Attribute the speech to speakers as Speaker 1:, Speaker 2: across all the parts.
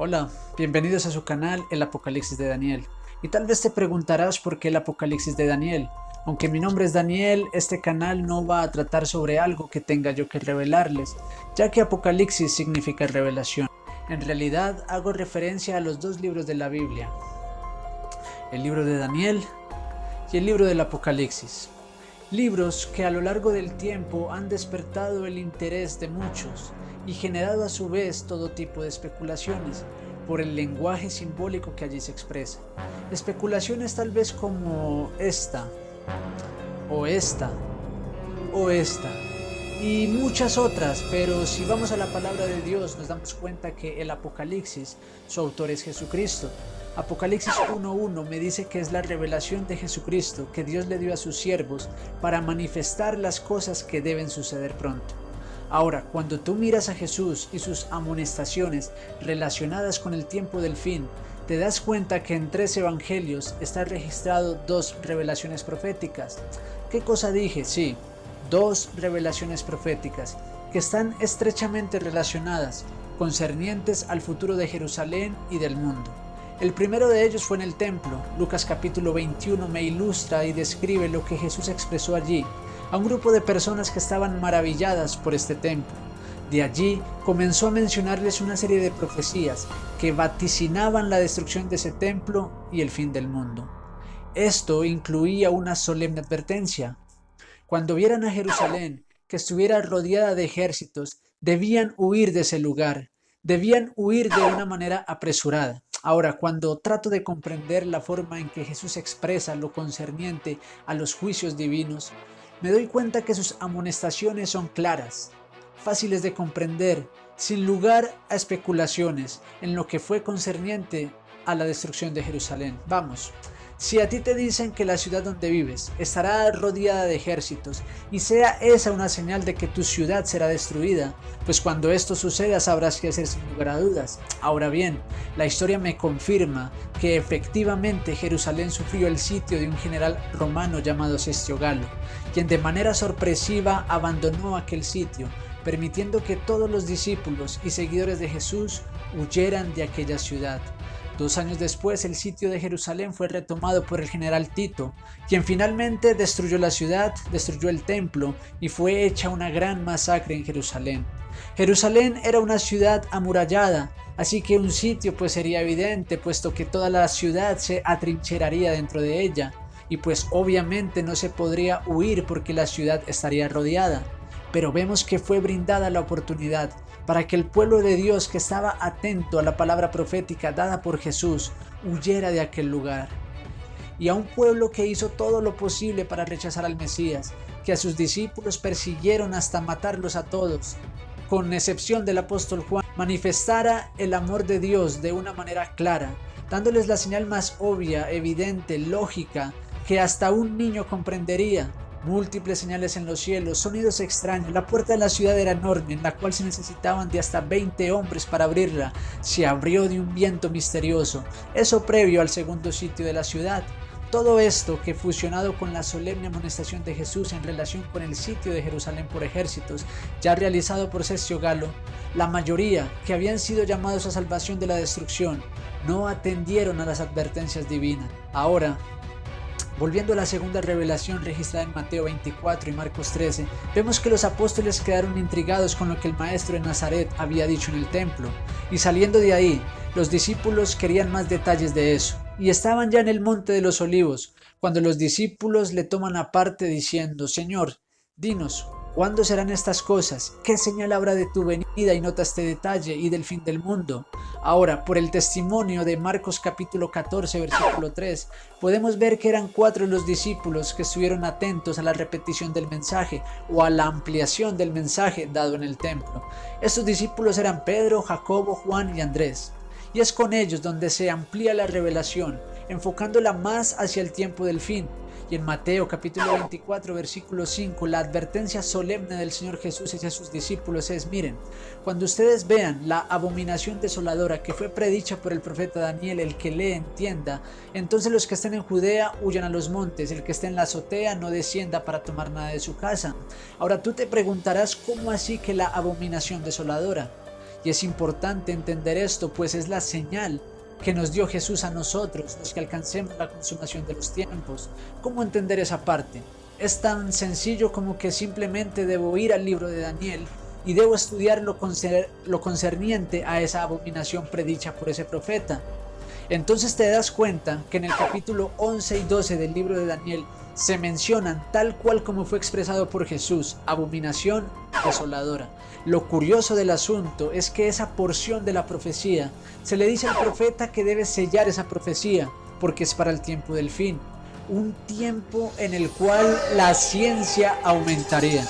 Speaker 1: Hola, bienvenidos a su canal El Apocalipsis de Daniel. Y tal vez te preguntarás por qué el Apocalipsis de Daniel. Aunque mi nombre es Daniel, este canal no va a tratar sobre algo que tenga yo que revelarles, ya que Apocalipsis significa revelación. En realidad hago referencia a los dos libros de la Biblia, el libro de Daniel y el libro del Apocalipsis. Libros que a lo largo del tiempo han despertado el interés de muchos y generado a su vez todo tipo de especulaciones por el lenguaje simbólico que allí se expresa. Especulaciones tal vez como esta, o esta, o esta, y muchas otras, pero si vamos a la palabra de Dios nos damos cuenta que el Apocalipsis, su autor es Jesucristo. Apocalipsis 1.1 me dice que es la revelación de Jesucristo que Dios le dio a sus siervos para manifestar las cosas que deben suceder pronto. Ahora, cuando tú miras a Jesús y sus amonestaciones relacionadas con el tiempo del fin, te das cuenta que en 3 evangelios está registrado 2 revelaciones proféticas. ¿Qué cosa dije? Sí, 2 revelaciones proféticas que están estrechamente relacionadas, concernientes al futuro de Jerusalén y del mundo. El primero de ellos fue en el templo. Lucas capítulo 21 me ilustra y describe lo que Jesús expresó allí a un grupo de personas que estaban maravilladas por este templo. De allí comenzó a mencionarles una serie de profecías que vaticinaban la destrucción de ese templo y el fin del mundo. Esto incluía una solemne advertencia. Cuando vieran a Jerusalén que estuviera rodeada de ejércitos, debían huir de ese lugar, debían huir de una manera apresurada. Ahora, cuando trato de comprender la forma en que Jesús expresa lo concerniente a los juicios divinos, me doy cuenta que sus amonestaciones son claras, fáciles de comprender, sin lugar a especulaciones en lo que fue concerniente a la destrucción de Jerusalén. Vamos. Si a ti te dicen que la ciudad donde vives estará rodeada de ejércitos y sea esa una señal de que tu ciudad será destruida, pues cuando esto suceda sabrás qué hacer sin lugar a dudas. Ahora bien, la historia me confirma que efectivamente Jerusalén sufrió el sitio de un general romano llamado Sestio Galo, quien de manera sorpresiva abandonó aquel sitio, permitiendo que todos los discípulos y seguidores de Jesús huyeran de aquella ciudad. 2 años después, el sitio de Jerusalén fue retomado por el general Tito, quien finalmente destruyó la ciudad, destruyó el templo y fue hecha una gran masacre en Jerusalén. Jerusalén era una ciudad amurallada, así que un sitio pues sería evidente, puesto que toda la ciudad se atrincheraría dentro de ella, y pues obviamente no se podría huir porque la ciudad estaría rodeada. Pero vemos que fue brindada la oportunidad para que el pueblo de Dios que estaba atento a la palabra profética dada por Jesús huyera de aquel lugar. Y a un pueblo que hizo todo lo posible para rechazar al Mesías, que a sus discípulos persiguieron hasta matarlos a todos, con excepción del apóstol Juan, manifestara el amor de Dios de una manera clara, dándoles la señal más obvia, evidente, lógica, que hasta un niño comprendería. Múltiples señales en los cielos, sonidos extraños, la puerta de la ciudad era enorme, en la cual se necesitaban de hasta 20 hombres para abrirla. Se abrió de un viento misterioso, eso previo al segundo sitio de la ciudad. Todo esto que fusionado con la solemne amonestación de Jesús en relación con el sitio de Jerusalén por ejércitos, ya realizado por Sestio Galo, la mayoría que habían sido llamados a salvación de la destrucción, no atendieron a las advertencias divinas. Ahora, volviendo a la segunda revelación registrada en Mateo 24 y Marcos 13, vemos que los apóstoles quedaron intrigados con lo que el maestro de Nazaret había dicho en el templo, y saliendo de ahí, los discípulos querían más detalles de eso, y estaban ya en el monte de los olivos, cuando los discípulos le toman aparte diciendo: Señor, dinos, ¿cuándo serán estas cosas? ¿Qué señal habrá de tu venida y nota este detalle y del fin del mundo? Ahora, por el testimonio de Marcos capítulo 14, versículo 3, podemos ver que eran 4 los discípulos que estuvieron atentos a la repetición del mensaje o a la ampliación del mensaje dado en el templo. Estos discípulos eran Pedro, Jacobo, Juan y Andrés. Y es con ellos donde se amplía la revelación, enfocándola más hacia el tiempo del fin. Y en Mateo capítulo 24 versículo 5 la advertencia solemne del Señor Jesús hacia sus discípulos es: miren, cuando ustedes vean la abominación desoladora que fue predicha por el profeta Daniel, el que lee entienda, entonces los que estén en Judea huyan a los montes, el que esté en la azotea no descienda para tomar nada de su casa. Ahora tú te preguntarás, ¿cómo así que la abominación desoladora? Y es importante entender esto, pues es la señal que nos dio Jesús a nosotros, los que alcancemos la consumación de los tiempos. ¿Cómo entender esa parte? Es tan sencillo como que simplemente debo ir al libro de Daniel y debo estudiar lo concerniente a esa abominación predicha por ese profeta. Entonces te das cuenta que en el capítulo 11 y 12 del libro de Daniel se mencionan tal cual como fue expresado por Jesús, abominación desoladora. Lo curioso del asunto es que esa porción de la profecía se le dice al profeta que debe sellar esa profecía porque es para el tiempo del fin, un tiempo en el cual la ciencia aumentaría.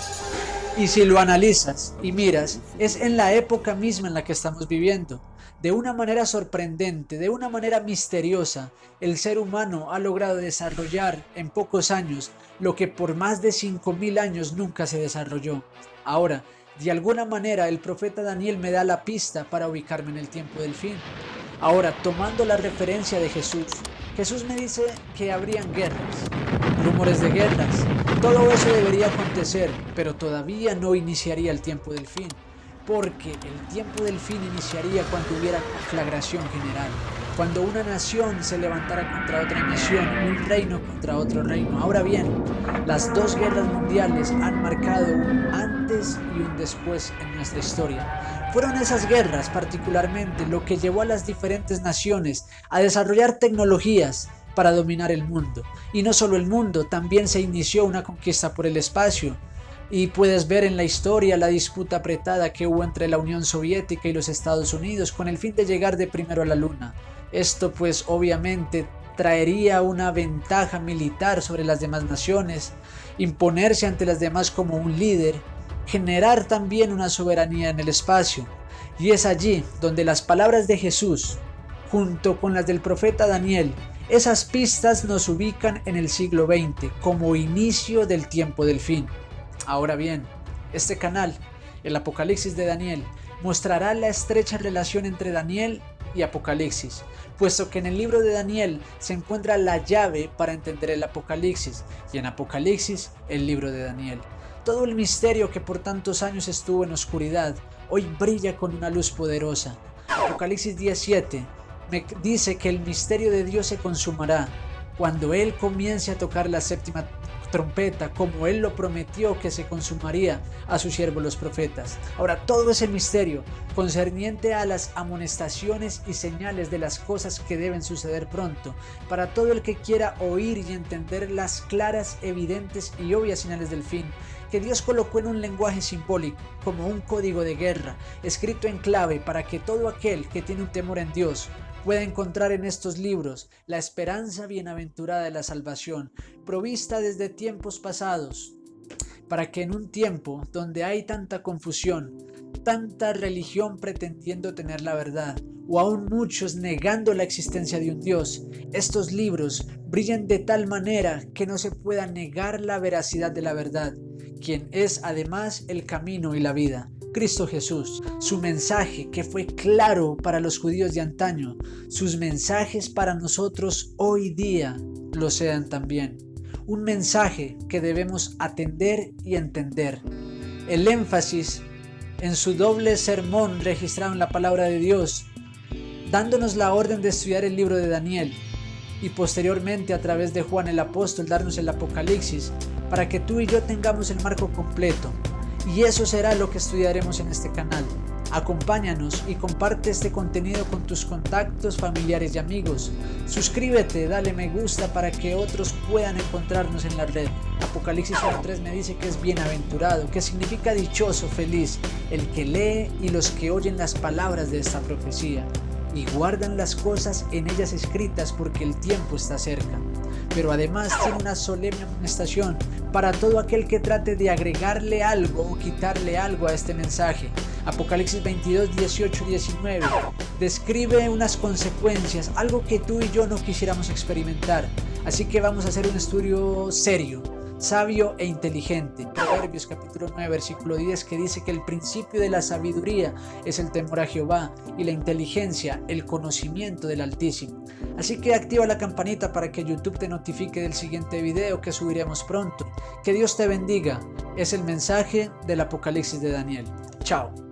Speaker 1: Y si lo analizas y miras, es en la época misma en la que estamos viviendo. De una manera sorprendente, de una manera misteriosa, el ser humano ha logrado desarrollar en pocos años lo que por más de 5000 años nunca se desarrolló. Ahora, de alguna manera el profeta Daniel me da la pista para ubicarme en el tiempo del fin. Ahora, tomando la referencia de Jesús, Jesús me dice que habrían guerras, rumores de guerras. Todo eso debería acontecer, pero todavía no iniciaría el tiempo del fin, porque el tiempo del fin iniciaría cuando hubiera conflagración general, cuando una nación se levantara contra otra nación, un reino contra otro reino. Ahora bien, las dos guerras mundiales han marcado un antes y un después en nuestra historia. Fueron esas guerras particularmente lo que llevó a las diferentes naciones a desarrollar tecnologías para dominar el mundo. Y no solo el mundo, también se inició una conquista por el espacio. Y puedes ver en la historia la disputa apretada que hubo entre la Unión Soviética y los Estados Unidos con el fin de llegar de primero a la Luna. Esto pues obviamente traería una ventaja militar sobre las demás naciones, imponerse ante las demás como un líder, generar también una soberanía en el espacio. Y es allí donde las palabras de Jesús, junto con las del profeta Daniel, esas pistas nos ubican en el siglo XX como inicio del tiempo del fin. Ahora bien, este canal, el Apocalipsis de Daniel, mostrará la estrecha relación entre Daniel y Apocalipsis, puesto que en el libro de Daniel se encuentra la llave para entender el Apocalipsis, y en Apocalipsis el libro de Daniel. Todo el misterio que por tantos años estuvo en oscuridad, hoy brilla con una luz poderosa. Apocalipsis 17 me dice que el misterio de Dios se consumará cuando Él comience a tocar la séptima trompeta, como Él lo prometió que se consumaría a sus siervos los profetas. Ahora, todo ese misterio concerniente a las amonestaciones y señales de las cosas que deben suceder pronto, para todo el que quiera oír y entender las claras, evidentes y obvias señales del fin, que Dios colocó en un lenguaje simbólico, como un código de guerra, escrito en clave para que todo aquel que tiene un temor en Dios puede encontrar en estos libros la esperanza bienaventurada de la salvación, provista desde tiempos pasados, para que en un tiempo donde hay tanta confusión, tanta religión pretendiendo tener la verdad, o aún muchos negando la existencia de un Dios, estos libros brillen de tal manera que no se pueda negar la veracidad de la verdad, quien es además el camino y la vida. Cristo Jesús, su mensaje que fue claro para los judíos de antaño, sus mensajes para nosotros hoy día lo sean también. Un mensaje que debemos atender y entender. El énfasis en su doble sermón registrado en la palabra de Dios, dándonos la orden de estudiar el libro de Daniel y posteriormente a través de Juan el apóstol darnos el Apocalipsis para que tú y yo tengamos el marco completo. Y eso será lo que estudiaremos en este canal. Acompáñanos y comparte este contenido con tus contactos, familiares y amigos. Suscríbete, dale me gusta para que otros puedan encontrarnos en la red. Apocalipsis 1:3 me dice que es bienaventurado, que significa dichoso, feliz, el que lee y los que oyen las palabras de esta profecía y guardan las cosas en ellas escritas porque el tiempo está cerca. Pero además tiene una solemne amonestación para todo aquel que trate de agregarle algo o quitarle algo a este mensaje. Apocalipsis 22, 18 y 19 describe unas consecuencias, algo que tú y yo no quisiéramos experimentar. Así que vamos a hacer un estudio serio, sabio e inteligente. Proverbios capítulo 9 versículo 10 que dice que el principio de la sabiduría es el temor a Jehová y la inteligencia el conocimiento del Altísimo. Así que activa la campanita para que YouTube te notifique del siguiente video que subiremos pronto. Que Dios te bendiga. Es el mensaje del Apocalipsis de Daniel. Chao.